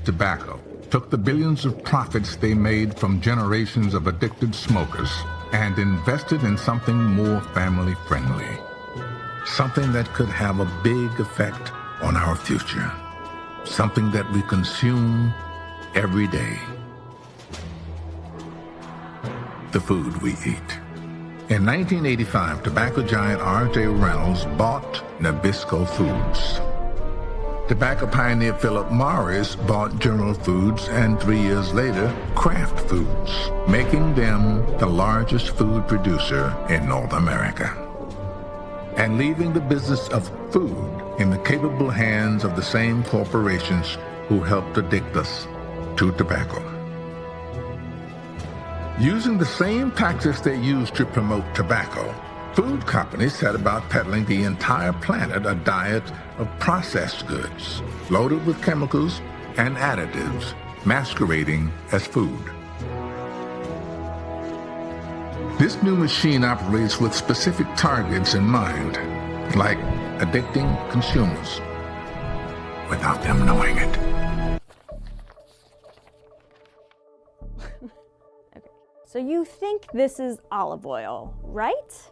Tobacco took the billions of profits they made from generations of addicted smokers and invested in something more family-friendly. Something that could have a big effect on our future. Something that we consume every day. The food we eat. In 1985, tobacco giant R.J. Reynolds bought Nabisco Foods. Tobacco pioneer Philip Morris bought General Foods and 3 years later, Kraft Foods, making them the largest food producer in North America. And leaving the business of food in the capable hands of the same corporations who helped addict us to tobacco. Using the same tactics they used to promote tobacco, food companies set about peddling the entire planet a diet of processed goods, loaded with chemicals and additives, masquerading as food. This new machine operates with specific targets in mind, like addicting consumers, without them knowing it. So you think this is olive oil, right?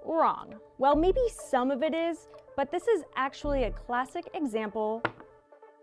Wrong. Well, maybe some of it is, but this is actually a classic example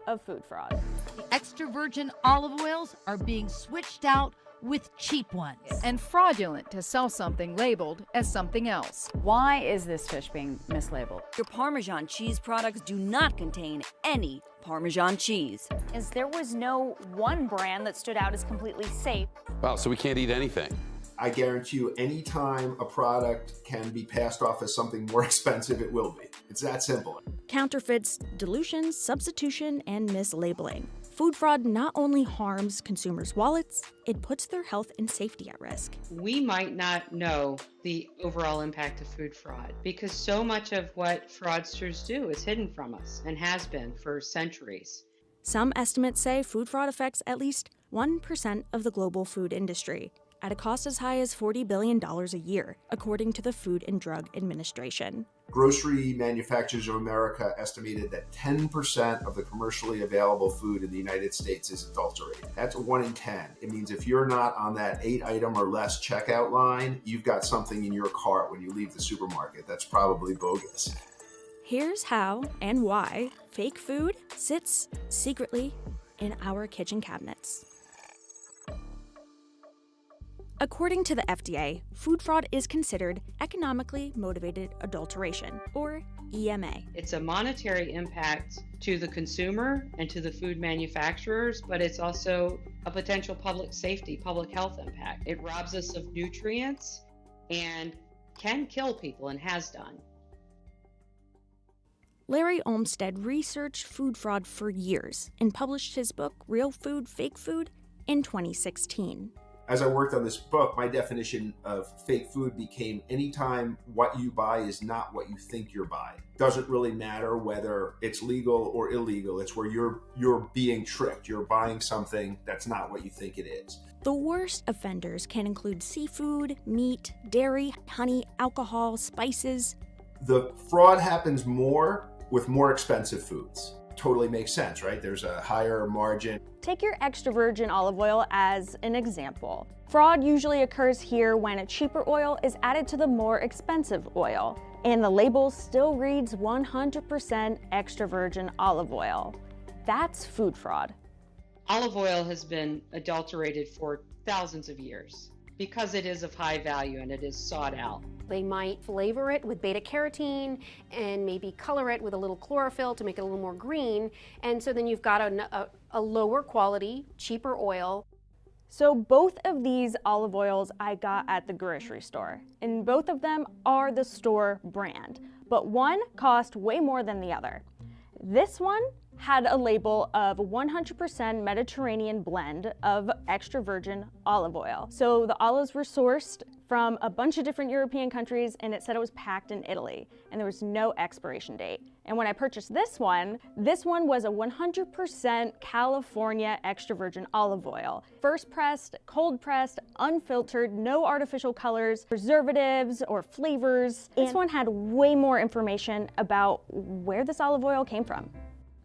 of food fraud. The extra virgin olive oils are being switched out with cheap ones. And fraudulent to sell something labeled as something else. Why is this fish being mislabeled? Your Parmesan cheese products do not contain any Parmesan cheese. As there was no one brand that stood out as completely safe. Wow, so we can't eat anything. I guarantee you, anytime a product can be passed off as something more expensive, it will be. It's that simple. Counterfeits, dilution, substitution, and mislabeling. Food fraud not only harms consumers' wallets, it puts their health and safety at risk. We might not know the overall impact of food fraud because so much of what fraudsters do is hidden from us and has been for centuries. Some estimates say food fraud affects at least 1% of the global food industry, at a cost as high as $40 billion a year, according to the Food and Drug Administration. Grocery Manufacturers of America estimated that 10% of the commercially available food in the United States is adulterated. That's 1 in 10. It means if you're not on that 8-item or less checkout line, you've got something in your cart when you leave the supermarket that's probably bogus. Here's how and why fake food sits secretly in our kitchen cabinets. According to the FDA, food fraud is considered economically motivated adulteration, or EMA. It's a monetary impact to the consumer and to the food manufacturers, but it's also a potential public safety, public health impact. It robs us of nutrients and can kill people and has done. Larry Olmsted researched food fraud for years and published his book, Real Food, Fake Food, in 2016. As I worked on this book, my definition of fake food became anytime what you buy is not what you think you're buying. Doesn't really matter whether it's legal or illegal. It's where you're being tricked. You're buying something that's not what you think it is. The worst offenders can include seafood, meat, dairy, honey, alcohol, spices. The fraud happens more with more expensive foods. Totally makes sense, right? There's a higher margin. Take your extra virgin olive oil as an example. Fraud usually occurs here when a cheaper oil is added to the more expensive oil, and the label still reads 100% extra virgin olive oil. That's food fraud. Olive oil has been adulterated for thousands of years because it is of high value and it is sought out. They might flavor it with beta-carotene and maybe color it with a little chlorophyll to make it a little more green. And so then you've got a lower quality, cheaper oil. So both of these olive oils I got at the grocery store, and both of them are the store brand, but one cost way more than the other. This one had a label of 100% Mediterranean blend of extra virgin olive oil. So the olives were sourced from a bunch of different European countries, and it said it was packed in Italy, and there was no expiration date. And when I purchased this one was a 100% California extra virgin olive oil. First pressed, cold pressed, unfiltered, no artificial colors, preservatives, or flavors. This one had way more information about where this olive oil came from.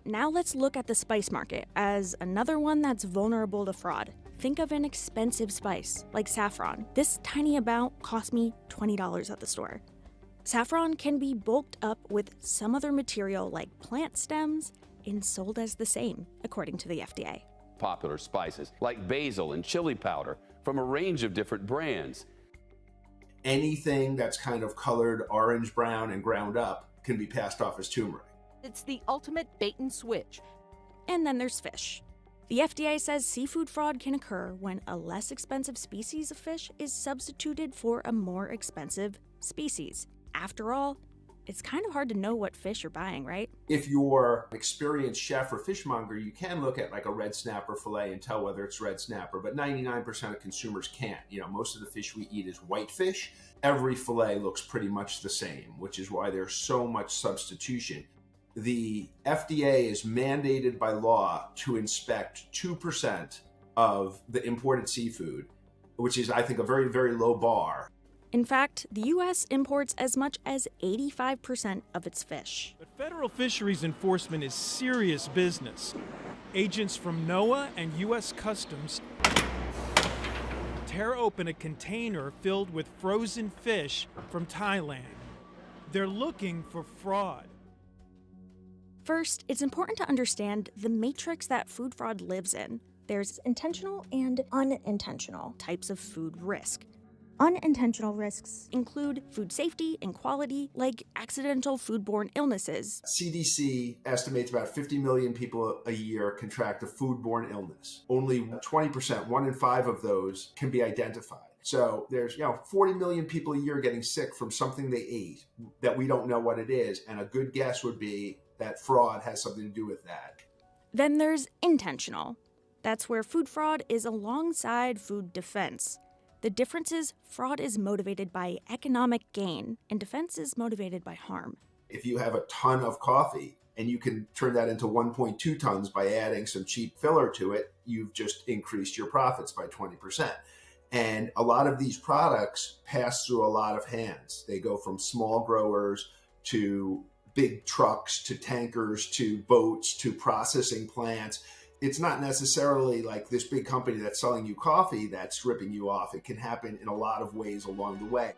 Now let's look at the spice market as another one that's vulnerable to fraud. Think of an expensive spice, like saffron. This tiny amount cost me $20 at the store. Saffron can be bulked up with some other material like plant stems and sold as the same, according to the FDA. Popular spices like basil and chili powder from a range of different brands. Anything that's kind of colored orange, brown, and ground up can be passed off as turmeric. It's the ultimate bait and switch. And then there's fish. The FDA says seafood fraud can occur when a less expensive species of fish is substituted for a more expensive species. After all, it's kind of hard to know what fish you're buying, right? If you're an experienced chef or fishmonger, you can look at like a red snapper fillet and tell whether it's red snapper, but 99% of consumers can't. You know, most of the fish we eat is white fish. Every fillet looks pretty much the same, which is why there's so much substitution. The FDA is mandated by law to inspect 2% of the imported seafood, which is, I think, a very, very low bar. In fact, the U.S. imports as much as 85% of its fish. But federal fisheries enforcement is serious business. Agents from NOAA and U.S. Customs tear open a container filled with frozen fish from Thailand. They're looking for fraud. First, it's important to understand the matrix that food fraud lives in. There's intentional and unintentional types of food risk. Unintentional risks include food safety and quality, like accidental foodborne illnesses. CDC estimates about 50 million people a year contract a foodborne illness. Only 20%, 1 in 5 of those can be identified. So there's 40 million people a year getting sick from something they ate that we don't know what it is, and a good guess would be that fraud has something to do with that. Then there's intentional. That's where food fraud is alongside food defense. The difference is fraud is motivated by economic gain, and defense is motivated by harm. If you have a ton of coffee and you can turn that into 1.2 tons by adding some cheap filler to it, you've just increased your profits by 20%. And a lot of these products pass through a lot of hands. They go from small growers to big trucks to tankers to boats to processing plants. It's not necessarily like this big company that's selling you coffee that's ripping you off. It can happen in a lot of ways along the way.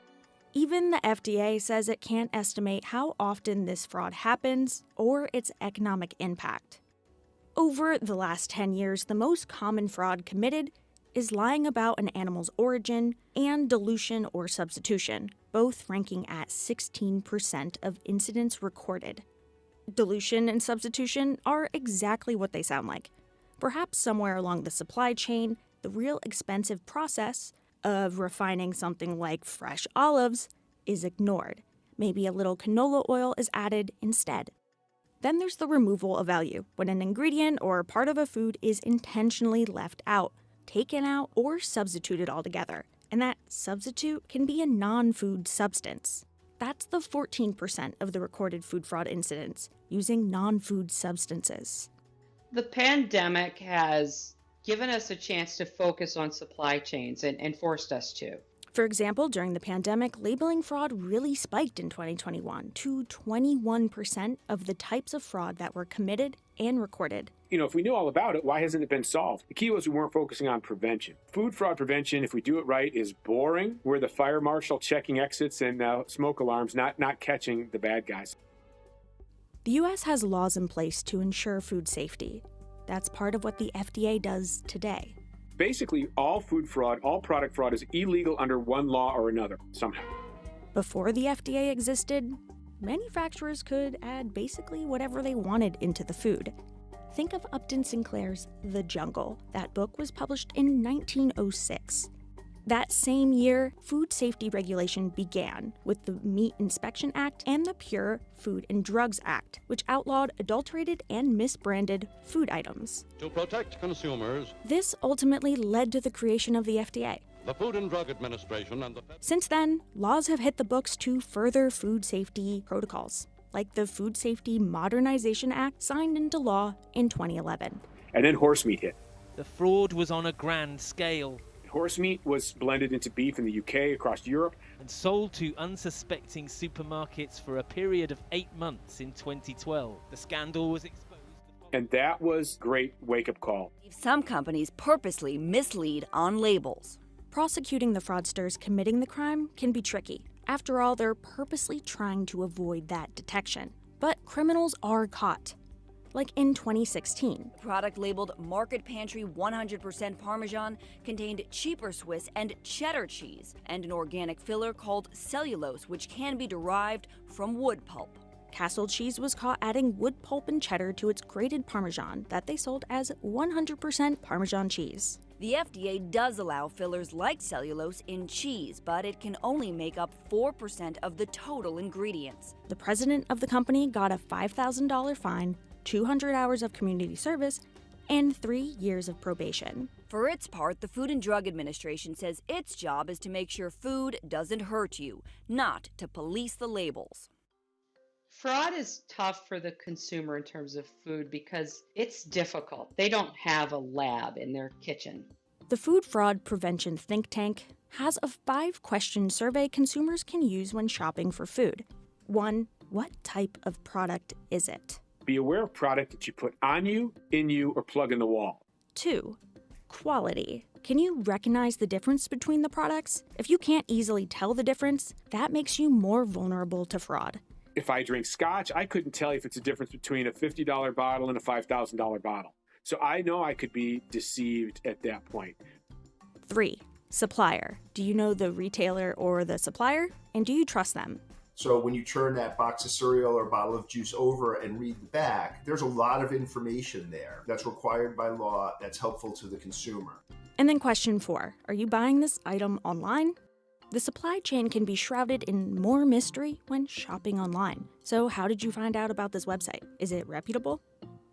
Even the FDA says it can't estimate how often this fraud happens or its economic impact. Over the last 10 years, the most common fraud committed is lying about an animal's origin and dilution or substitution, both ranking at 16% of incidents recorded. Dilution and substitution are exactly what they sound like. Perhaps somewhere along the supply chain, the real expensive process of refining something like fresh olives is ignored. Maybe a little canola oil is added instead. Then there's the removal of value, when an ingredient or part of a food is intentionally left out, taken out, or substituted altogether. And that substitute can be a non-food substance. That's the 14% of the recorded food fraud incidents using non-food substances. The pandemic has given us a chance to focus on supply chains and forced us to. For example, during the pandemic, labeling fraud really spiked in 2021 to 21% of the types of fraud that were committed and recorded. If we knew all about it, why hasn't it been solved? The key was we weren't focusing on prevention. Food fraud prevention, if we do it right, is boring. We're the fire marshal checking exits and smoke alarms, not catching the bad guys. The U.S. has laws in place to ensure food safety. That's part of what the FDA does today. Basically, all food fraud, all product fraud is illegal under one law or another, somehow. Before the FDA existed, manufacturers could add basically whatever they wanted into the food. Think of Upton Sinclair's The Jungle. That book was published in 1906. That same year, food safety regulation began with the Meat Inspection Act and the Pure Food and Drugs Act, which outlawed adulterated and misbranded food items. To protect consumers, this ultimately led to the creation of the FDA. The Food and Drug Administration and the... Since then, laws have hit the books to further food safety protocols, like the Food Safety Modernization Act signed into law in 2011. And then horse meat hit. The fraud was on a grand scale. Horse meat was blended into beef in the UK, across Europe, and sold to unsuspecting supermarkets for a period of 8 months in 2012. The scandal was exposed. And that was a great wake-up call. Some companies purposely mislead on labels. Prosecuting the fraudsters committing the crime can be tricky. After all, they're purposely trying to avoid that detection. But criminals are caught. Like in 2016. The product labeled Market Pantry 100% Parmesan contained cheaper Swiss and cheddar cheese and an organic filler called cellulose, which can be derived from wood pulp. Castle Cheese was caught adding wood pulp and cheddar to its grated Parmesan that they sold as 100% Parmesan cheese. The FDA does allow fillers like cellulose in cheese, but it can only make up 4% of the total ingredients. The president of the company got a $5,000 fine, 200 hours of community service, and 3 years of probation. For its part, the Food and Drug Administration says its job is to make sure food doesn't hurt you, not to police the labels. Fraud is tough for the consumer in terms of food because it's difficult. They don't have a lab in their kitchen. The Food Fraud Prevention Think Tank has a 5-question survey consumers can use when shopping for food. 1. What type of product is it? Be aware of product that you put on you, in you, or plug in the wall. 2. Quality. Can you recognize the difference between the products? If you can't easily tell the difference, that makes you more vulnerable to fraud. If I drink scotch, I couldn't tell you if it's a difference between a $50 bottle and a $5,000 bottle. So I know I could be deceived at that point. 3. Supplier. Do you know the retailer or the supplier? And do you trust them? So when you turn that box of cereal or bottle of juice over and read the back, there's a lot of information there that's required by law that's helpful to the consumer. And then question 4. Are you buying this item online? The supply chain can be shrouded in more mystery when shopping online. So how did you find out about this website? Is it reputable?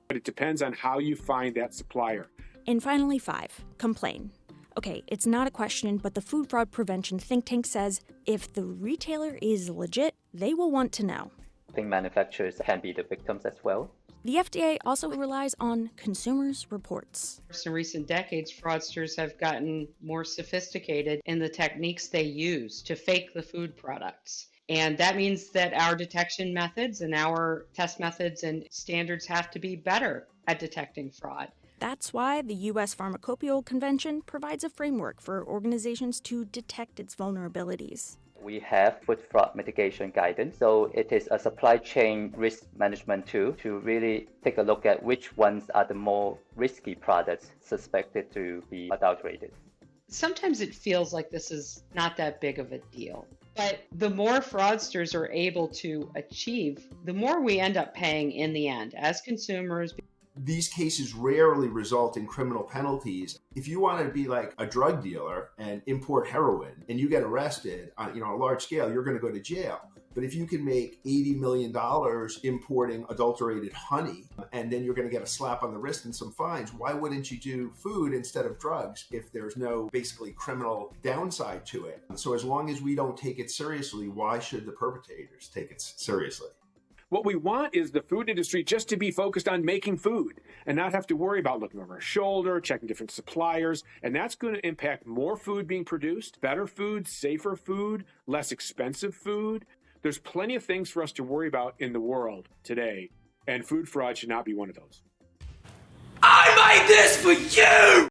But it depends on how you find that supplier. And finally 5, complain. Okay, it's not a question, but the Food Fraud Prevention Think Tank says if the retailer is legit, they will want to know. I think manufacturers can be the victims as well. The FDA also relies on consumers' reports. In recent decades, fraudsters have gotten more sophisticated in the techniques they use to fake the food products. And that means that our detection methods and our test methods and standards have to be better at detecting fraud. That's why the U.S. Pharmacopoeia Convention provides a framework for organizations to detect its vulnerabilities. We have food fraud mitigation guidance, so it is a supply chain risk management tool to really take a look at which ones are the more risky products suspected to be adulterated. Sometimes it feels like this is not that big of a deal, but the more fraudsters are able to achieve, the more we end up paying in the end as consumers. These cases rarely result in criminal penalties. If you want to be like a drug dealer and import heroin and you get arrested on a large scale, you're going to go to jail. But if you can make $80 million importing adulterated honey and then you're going to get a slap on the wrist and some fines, why wouldn't you do food instead of drugs if there's no basically criminal downside to it? So as long as we don't take it seriously, why should the perpetrators take it seriously? What we want is the food industry just to be focused on making food and not have to worry about looking over our shoulder, checking different suppliers. And that's going to impact more food being produced, better food, safer food, less expensive food. There's plenty of things for us to worry about in the world today, and food fraud should not be one of those. I made this for you!